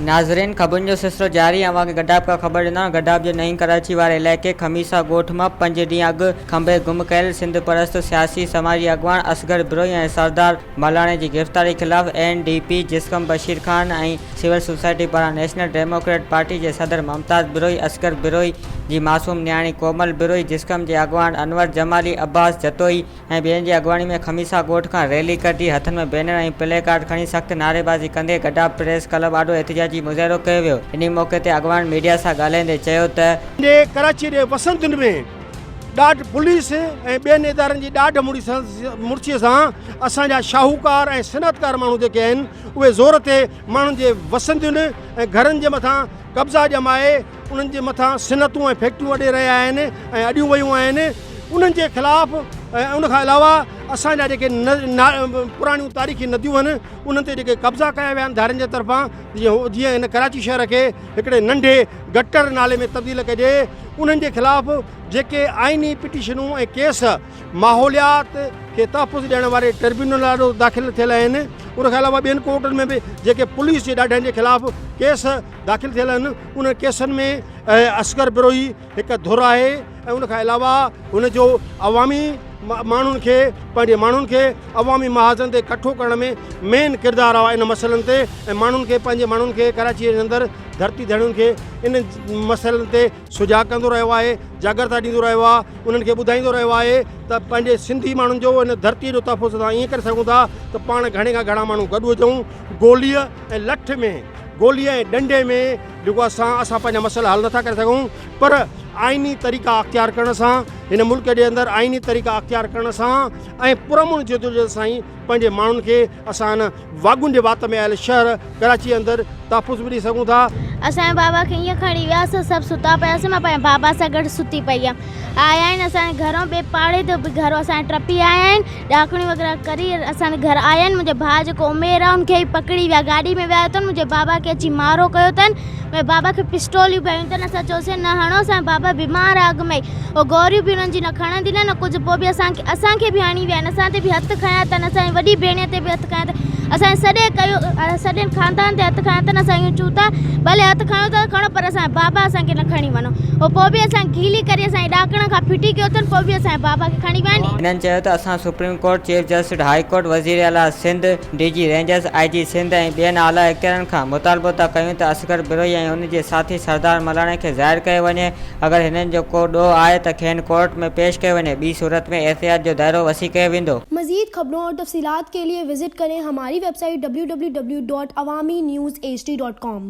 नाज़रीन ख़बरुनि जो सिलसिलो जारी अवां खे गडाब का ख़बर ॾिना। गडाब जे नईं कराची वारे इलाइक़े खमीसा ॻोठ मां 5 ॾींहं अॻु खंभे गुम कयल सिंध परस्त सियासी समाजी अॻवान असगर बिरोई ऐं सरदार मलाणे जी गिरफ़्तारी ख़िलाफ़ NDP जिस्कम बशीर खान ऐं सिविल सोसाइटी पारां नेशनल डेमोक्रेट पार्टी जे सदर मुमताज़ बिरोई, असगर बिरोई जी मासूम न्याणी कोमल बिरोई, जिस्कम जे अॻवान अनवर जमाली, अब्बास जतोई ऐं ॿियनि जी अॻवानी में खमीसा ॻोठ खां रैली कढी हथनि में बैनर ऐं प्ले कार्ड खणी सख़्त नारेबाज़ी कंदे गडाब प्रेस क्लब आॾो एहतिजाजी मुज़ाहिरो कयो वियो। इन मौक़े ते अॻवान मीडिया सां ॻाल्हाईंदे चयो त कराची जे वसंतुनि में ॾाढ पुलिस ऐं ॿियनि इदारनि जी ॾाढ मुर्चीअ सां असांजा शाहूकार ऐं सनअतकार माण्हू जेके आहिनि उहे ज़ोर ते माण्हुनि जे वसंतुनि ऐं घरनि जे मथां कब्ज़ा ॼमाए उन्हनि जे मथां सिनतूं ऐं फैक्ट्रियूं अॾे रहिया आहिनि ऐं अॾियूं वियूं आहिनि। उन्हनि जे ख़िलाफ़ ऐं उनखां अलावा असांजा जेके पुराणियूं तारीख़ी नदियूं आहिनि उन्हनि ते जेके कब्ज़ा कया विया आहिनि धारनि जे तरफ़ां, जीअं हिन कराची शहर खे हिकिड़े नंढे गटर नाले में तब्दील कजे, उन्हनि जे ख़िलाफ़ जेके आइनी पिटीशनूं ऐं केस माहौलियात खे तहफ़ुज़ ॾियण वारे ट्रिब्यूनल ॾाढो दाख़िल थियल आहिनि। उनखां अलावा ॿियनि कोर्टनि में बि जेके पुलिस जे ॾाढनि जे ख़िलाफ़ केस दाख़िल थियल आहिनि, उन केसनि में असगर बिरोई हिकु धुर आहे ऐं उनखां अलावा हुनजो अवामी माण्हुनि खे पंहिंजे माण्हुनि खे अवामी महाज़न ते इकठो करण में मेन किरदारु आहे इन मसइलनि ते ऐं माण्हुनि खे पंहिंजे माण्हुनि खे कराचीअ जे अंदरि धरती धड़ियुनि खे इन मसइलनि ते सुजाॻ कंदो रहियो आहे, जागरता ॾींदो रहियो आहे, उन्हनि खे ॿुधाईंदो रहियो आहे त पंहिंजे सिंधी माण्हुनि जो इन धरतीअ जो तहफ़ुज़ असां ईअं करे सघूं था त पाण घणे खां घणा माण्हू गॾु हुजूं, गोलीअ ऐं लठ में, गोलीअ ऐं डंडे में जेको असां पंहिंजा मसइला हल नथा करे सघूं, पर आइनी तरीक़ा अख़्तियार करण सां हिन मुल्क जे अंदरि आइनी तरीक़ा अख़्तियार करण सां ऐं पुरमुन जदोजहद सां ई पंहिंजे माण्हुनि खे असां हिन वागुनि जे वात में आयल शहर कराची अंदरि तहफ़ुज़ बि ॾेई सघूं था। असांजे बाबा खे ईअं खणी वियासीं, सभु सुता पियासीं, मां पंहिंजे बाबा सां गॾु सुती पई हुयमि। आया आहिनि असांजे घरों ॿिए पाड़े ते बि घरों असांजे टपी आया आहिनि, ॾाकणियूं वग़ैरह करी असांजे घर आया आहिनि। मुंहिंजे भाउ जेको उमेर आहे उनखे पकड़ी विया, गाॾी में विया अथनि, मुंहिंजे बाबा खे अची मारो कयो अथनि, मुंहिंजे बाबा खे पिस्टोलियूं पयूं अथनि। असां चयोसीं न हणो, असांजा बाबा बीमार आहे अॻु में ई, उहो गोरियूं बि उन्हनि जी न खणंदी न कुझु, पोइ बि असांखे बि हणी विया आहिनि, असां ते बि हथु खयां अथनि, असांजी वॾी भेण ते बि हथु खयां अथनि, असांजे सॼे ख़ानदान ते हथु खयां अथनि। असां ईअं चऊं था भले हथु खयो था खणो, पर असांजा बाबा असांखे न खणी वञो। पोइ बि असां गीली करे असांजी ॾाकण खां फिटी कयो अथनि, पोइ बि असांजे बाबा खे खणी विया आहिनि। हिननि चयो त असां supreme court, chief justice, high court, वज़ीर आला Sindh, DG rangers, IG Sindh ऐं ॿियनि आला इख्तियारनि खां मुतालबो था कयूं त असगर बिरोई ऐं उन जे साथी सरदार मलाणे खे ज़ाहिर कयो वञे। अगरि हिननि जो को ॾोह आहे त खेनि कोर्ट में पेश कयो वञे, ॿी सूरत में एहतियात जो दायरो वसी कयो वेंदो। मज़ीद खबरों और तफसीलात के लिए विजिट करें हमारी वेबसाइट www.awamiNewsHD.com।